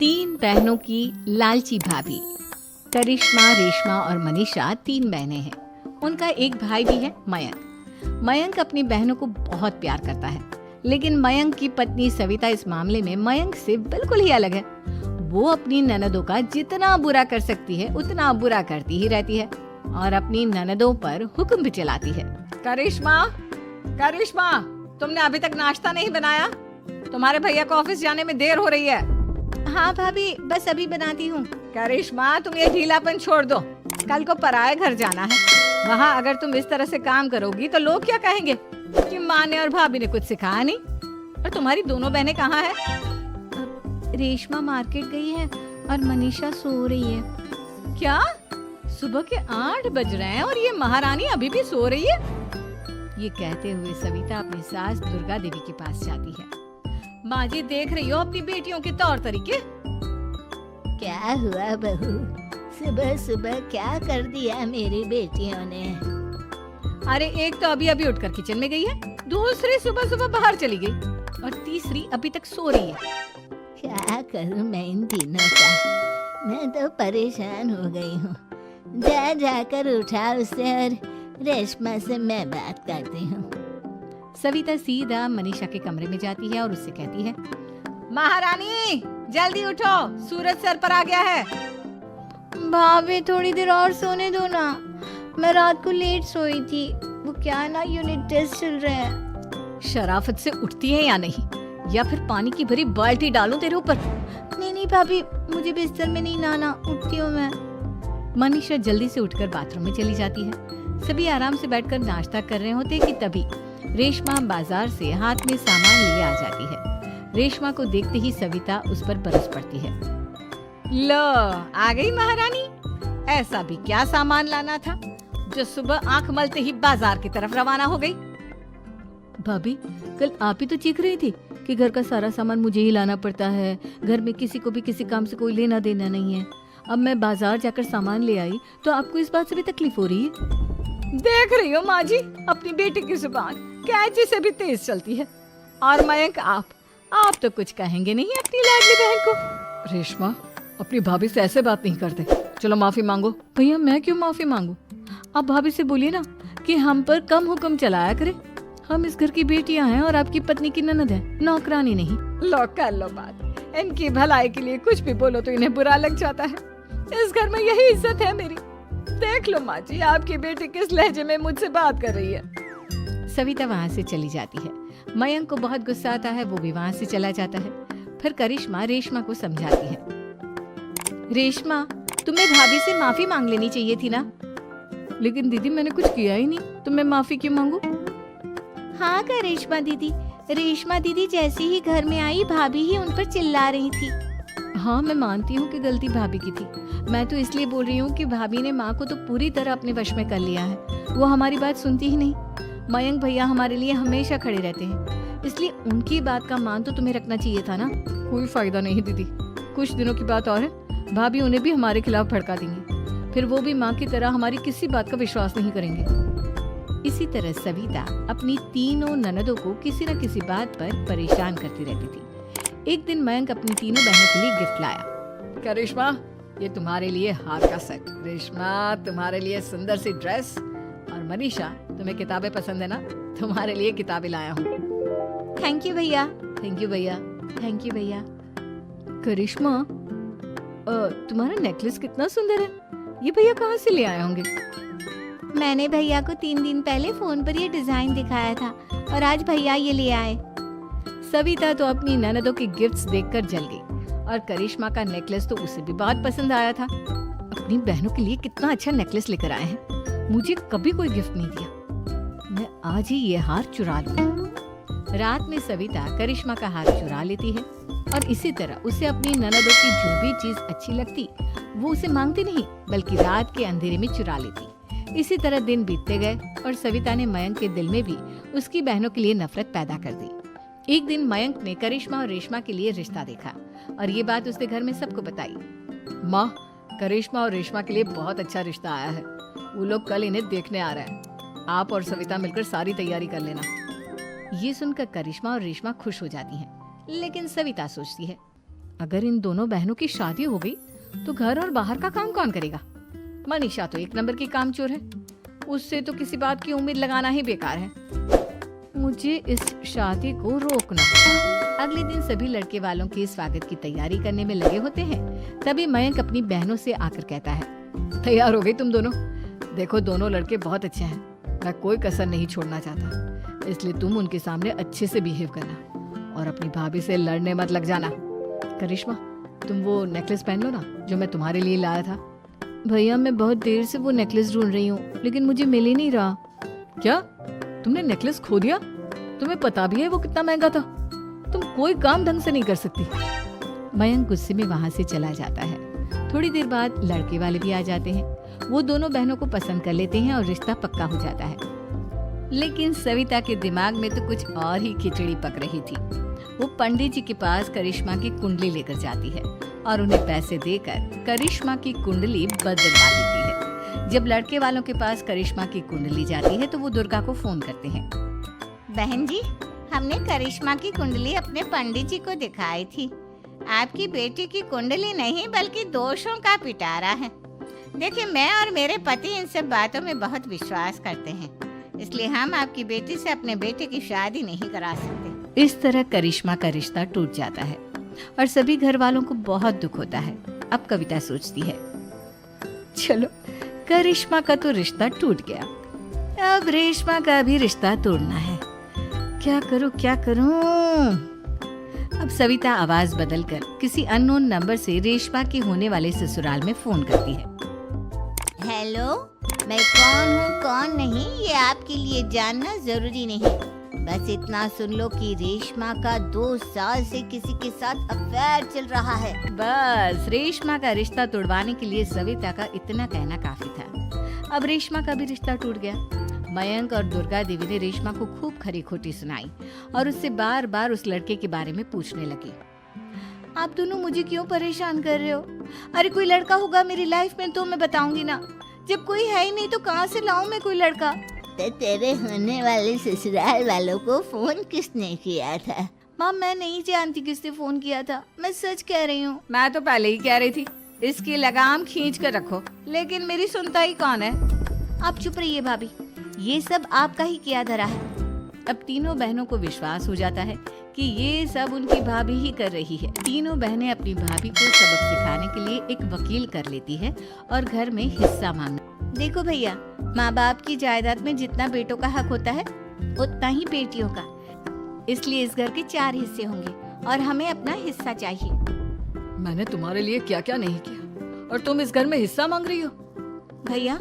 तीन बहनों की लालची भाभी। करिश्मा, रेशमा और मनीषा तीन बहनें हैं। उनका एक भाई भी है, मयंक। मयंक अपनी बहनों को बहुत प्यार करता है, लेकिन मयंक की पत्नी सविता इस मामले में मयंक से बिल्कुल ही अलग है। वो अपनी ननदों का जितना बुरा कर सकती है उतना बुरा करती ही रहती है और अपनी ननदों पर हुक्म भी चलाती है। करिश्मा, करिश्मा, तुमने अभी तक नाश्ता नहीं बनाया? तुम्हारे भैया को ऑफिस जाने में देर हो रही है। हाँ भाभी, बस अभी बनाती हूँ। करिश्मा, तुम ये ढीलापन छोड़ दो। कल को पराये घर जाना है। वहाँ अगर तुम इस तरह से काम करोगी तो लोग क्या कहेंगे कि माँ ने और भाभी ने कुछ सिखाया नहीं। और तुम्हारी दोनों बहनें कहाँ हैं? रेशमा मार्केट गई है और मनीषा सो रही है। क्या? सुबह के 8 बज रहे हैं और ये महारानी अभी भी सो रही है? ये कहते हुए सविता अपनी सास दुर्गा देवी के पास जाती है। माँ जी, देख रही हो अपनी बेटियों के तौर तरीके? क्या हुआ बहू, सुबह सुबह क्या कर दिया मेरी बेटियों ने? अरे एक तो अभी अभी उठकर किचन में गई है, दूसरी सुबह सुबह बाहर चली गई और तीसरी अभी तक सो रही है। क्या करूं मैं इन तीनों का? मैं तो परेशान हो गई हूँ। जा जाकर उठा उसे और रेशमा से मैं बात करती हूँ। सविता सीधा मनीषा के कमरे में जाती है और उससे कहती है, महारानी जल्दी उठो, सूरज सर पर आ गया है। भाभी थोड़ी देर और सोने दो ना, मैं रात को लेट सोई थी। वो क्या ना, यूनिट टेस्ट चल रहे हैं। शराफत से उठती है या नहीं, या फिर पानी की भरी बाल्टी डालूं तेरे ऊपर? नहीं नहीं भाभी, मुझे बिस्तर में नहीं नहाना, उठती हूँ मैं। मनीषा जल्दी से उठकर बाथरूम में चली जाती है। सभी आराम से बैठकर नाश्ता कर रहे होते कि तभी रेशमा बाजार से हाथ में सामान लिए आ जाती है। रेशमा को देखते ही सविता उस पर बरस पड़ती है। लो, आ गई महारानी। ऐसा भी क्या सामान लाना था जो सुबह आंख मलते ही बाजार की तरफ रवाना हो गई? भाभी, कल आप ही तो चीख रही थी कि घर का सारा सामान मुझे ही लाना पड़ता है, घर में किसी को भी किसी काम से कोई लेना देना नहीं है। अब मैं बाजार जाकर सामान ले आई तो आपको इस बात से भी तकलीफ हो रही है? देख रही हो माँ जी, अपनी बेटी की जुबान कैंची से भी तेज चलती है। और मयंक, आप तो कुछ कहेंगे नहीं अपनी लाडली बहन को। रेशमा, अपनी भाभी से ऐसे बात नहीं करते। चलो माफी मांगो। भैया, मैं क्यों माफी मांगू? आप भाभी से बोलिए ना कि हम पर कम हुक्म चलाया करे। हम इस घर की बेटियां हैं और आपकी पत्नी की ननद है, नौकरानी नहीं। लो कर लो बात। इनकी भलाई के लिए कुछ भी बोलो तो इन्हें बुरा लग जाता है। इस घर में यही इज्जत है मेरी। देख लो माँ जी, आपकी बेटी किस लहजे में मुझसे बात कर रही है। सविता वहाँ से चली जाती है। मयंक को बहुत गुस्सा आता है, वो भी वहाँ से चला जाता है। फिर करिश्मा रेशमा को समझाती है, रेशमा, तुम्हें भाभी से माफी मांग लेनी चाहिए थी ना। लेकिन दीदी, मैंने कुछ किया ही नहीं, तो मैं माफी क्यों मांगू? हाँ करिश्मा दीदी, रेशमा दीदी जैसे ही घर में आई भाभी ही उन पर चिल्ला रही थी। हाँ, मैं मानती हूँ कि गलती भाभी की थी। मैं तो इसलिए बोल रही हूँ कि भाभी ने माँ को तो पूरी तरह अपने वश में कर लिया है। वो हमारी बात सुनती ही नहीं। मयंक भैया हमारे लिए हमेशा खड़े रहते हैं, इसलिए उनकी बात का मान तो तुम्हें रखना चाहिए था ना। कोई फायदा नहीं दीदी, कुछ दिनों की बात और है, भाभी उन्हें भी हमारे खिलाफ भड़का देंगी। फिर वो भी माँ की तरह हमारी किसी बात का विश्वास नहीं करेंगे। इसी तरह सविता अपनी तीनों ननदों को किसी न किसी बात पर परेशान करती रहती थी। एक दिन मयंक अपनी तीनों बहनों के लिए गिफ्ट लाया। करिश्मा, ये तुम्हारे लिए हार का सेट। रेशमा, तुम्हारे लिए सुंदर सी ड्रेस। और मनीषा, तुम्हें किताबें पसंद है ना, तुम्हारे लिए किताबें लाया हूँ। थैंक यू भैया। थैंक यू भैया। थैंक यू भैया। करिश्मा, तुम्हारा नेकलेस कितना सुंदर है। ये भैया कहाँ से ले आए होंगे? मैंने भैया को 3 दिन पहले फोन पर ये डिजाइन दिखाया था और आज भैया ये ले आए। सविता तो अपनी ननदों के गिफ्ट्स देखकर जल गई और करिश्मा का नेकलेस तो उसे भी बहुत पसंद आया था। अपनी बहनों के लिए कितना अच्छा नेकलेस लेकर आए हैं, मुझे कभी कोई गिफ्ट नहीं दिया। मैं आज ही ये हार चुरा लूं। रात में सविता करिश्मा का हार चुरा लेती है और इसी तरह उसे अपनी ननदों की जो भी चीज अच्छी लगती वो उसे मांगती नहीं, बल्कि रात के अंधेरे में चुरा लेती। इसी तरह दिन बीतते गए और सविता ने मयंक के दिल में भी उसकी बहनों के लिए नफरत पैदा कर दी। एक दिन मयंक ने करिश्मा और रेशमा के लिए रिश्ता देखा और ये बात उसने घर में सबको बताई। माँ, करिश्मा और रेशमा के लिए बहुत अच्छा रिश्ता आया है। वो लोग कल इन्हें देखने आ रहे हैं। आप और सविता मिलकर सारी तैयारी कर लेना। ये सुनकर करिश्मा और रेशमा खुश हो जाती हैं, लेकिन सविता सोचती है, अगर इन दोनों बहनों की शादी हो गई तो घर और बाहर का काम कौन करेगा? मनीषा तो एक नंबर की कामचोर है, उससे तो किसी बात की उम्मीद लगाना ही बेकार है। मुझे इस शादी को रोकना होगा। अगले दिन सभी लड़के वालों के स्वागत की तैयारी करने में लगे होते हैं। तभी मयंक अपनी बहनों से आकर कहता है, तैयार हो गई तुम दोनों? देखो दोनों लड़के बहुत अच्छे हैं, मैं कोई कसर नहीं छोड़ना चाहता, इसलिए तुम उनके सामने अच्छे से बिहेव करना और अपनी भाभी से लड़ने मत लग जाना। करिश्मा, तुम वो नेकलेस पहन लो ना जो मैं तुम्हारे लिए लाया था। भैया मैं बहुत देर से वो नेकलेस ढूंढ रही हूँ, लेकिन मुझे मिल ही नहीं रहा। क्या तुमने नेकलेस खो दिया? तुम्हें पता भी है वो कितना महंगा था? तुम कोई काम ढंग से नहीं कर सकती। मयंक गुस्से में वहां से चला जाता है। थोड़ी देर बाद लड़के वाले भी आ जाते हैं। वो दोनों बहनों को पसंद कर लेते हैं और रिश्ता पक्का हो जाता है। लेकिन सविता के दिमाग में तो कुछ और ही खिचड़ी पक रही थी। वो पंडित जी के पास करिश्मा की कुंडली लेकर जाती है और उन्हें पैसे देकर करिश्मा की कुंडली बदलवा देती है। जब लड़के वालों के पास करिश्मा की कुंडली जाती है तो वो दुर्गा को फोन करते हैं। बहन जी, हमने करिश्मा की कुंडली अपने पंडित जी को दिखाई थी। आपकी बेटी की कुंडली नहीं बल्कि दोषों का पिटारा है। देखिए, मैं और मेरे पति इन सब बातों में बहुत विश्वास करते हैं, इसलिए हम आपकी बेटी से अपने बेटे की शादी नहीं करा सकते। इस तरह करिश्मा का रिश्ता टूट जाता है और सभी घर वालों को बहुत दुख होता है। अब कविता सोचती है, चलो करिश्मा का तो रिश्ता टूट गया, अब रेशमा का भी रिश्ता तोड़ना है। क्या करूं? अब सविता आवाज बदलकर किसी अननोन नंबर से रेशमा के होने वाले ससुराल में फोन करती है। हेलो, मैं कौन हूँ कौन नहीं ये आपके लिए जानना जरूरी नहीं। बस इतना सुन लो कि रेशमा का 2 साल से किसी के साथ अफेयर चल रहा है। बस रेशमा का रिश्ता तोड़वाने के लिए सविता का इतना कहना काफी था। अब रेशमा का भी रिश्ता टूट गया। मयंक और दुर्गा देवी ने रेशमा को खूब खरी खोटी सुनाई और उससे बार बार उस लड़के के बारे में पूछने लगी। आप दोनों मुझे क्यों परेशान कर रहे हो? अरे कोई लड़का होगा मेरी लाइफ में तो मैं बताऊंगी ना। जब कोई है ही नहीं तो कहाँ से लाऊं मैं कोई लड़का? तो तेरे होने वाले ससुराल वालों को फोन किसने किया था? माँ, मैं नहीं जानती किसने फोन किया था, मैं सच कह रही हूँ। मैं तो पहले ही कह रही थी इसकी लगाम खींच कर रखो, लेकिन मेरी सुनता ही कौन है। आप चुप रहिए भाभी, ये सब आपका ही किया धरा है। अब तीनों बहनों को विश्वास हो जाता है कि ये सब उनकी भाभी ही कर रही है। तीनों बहनें अपनी भाभी को सबक सिखाने के लिए एक वकील कर लेती है और घर में हिस्सा मांगना। देखो भैया, माँ बाप की जायदाद में जितना बेटों का हक होता है उतना ही बेटियों का, इसलिए इस घर के 4 हिस्से होंगे और हमें अपना हिस्सा चाहिए। मैंने तुम्हारे लिए क्या क्या नहीं किया और तुम इस घर में हिस्सा मांग रही हो? भैया,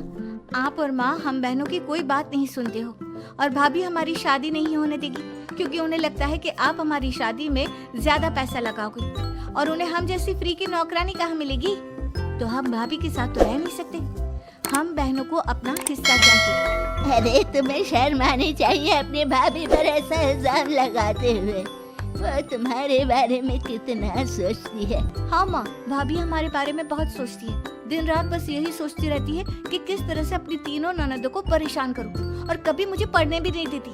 आप और माँ हम बहनों की कोई बात नहीं सुनते हो और भाभी हमारी शादी नहीं होने देगी, क्योंकि उन्हें लगता है कि आप हमारी शादी में ज्यादा पैसा लगाओगे और उन्हें हम जैसी फ्री की नौकरानी कहाँ मिलेगी। तो हम भाभी के साथ तो रह नहीं सकते, हम बहनों को अपना हिस्सा चाहिए। अरे तुम्हें शर्म आनी चाहिए अपनी भाभी पर ऐसा इल्जाम लगाते हुए। वो तुम्हारे बारे में कितना सोचती है। हाँ माँ, भाभी हमारे बारे में बहुत सोचती है। दिन रात बस यही सोचती रहती है कि किस तरह से अपनी तीनों ननदों को परेशान करूं और कभी मुझे पढ़ने भी नहीं देती।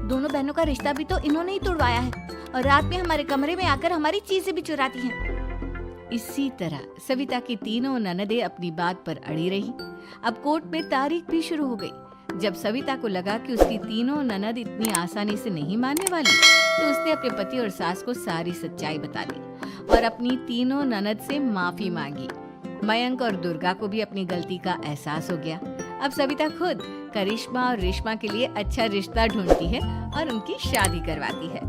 दोनों बहनों का रिश्ता भी तो इन्होंने ही तोड़वाया है और रात में हमारे कमरे में आकर हमारी चीजें भी चुराती हैं। इसी तरह सविता की तीनों ननदें अपनी बात पर अड़ी रही। अब कोर्ट में तारीख भी शुरू हो गई। जब सविता को लगा कि उसकी तीनों ननद इतनी आसानी से नहीं मानने वाली, तो उसने अपने पति और सास को सारी सच्चाई बता दी और अपनी तीनों ननद से माफी मांगी। मयंक और दुर्गा को भी अपनी गलती का एहसास हो गया। अब सविता खुद करिश्मा और रेशमा के लिए अच्छा रिश्ता ढूंढती है और उनकी शादी करवाती है।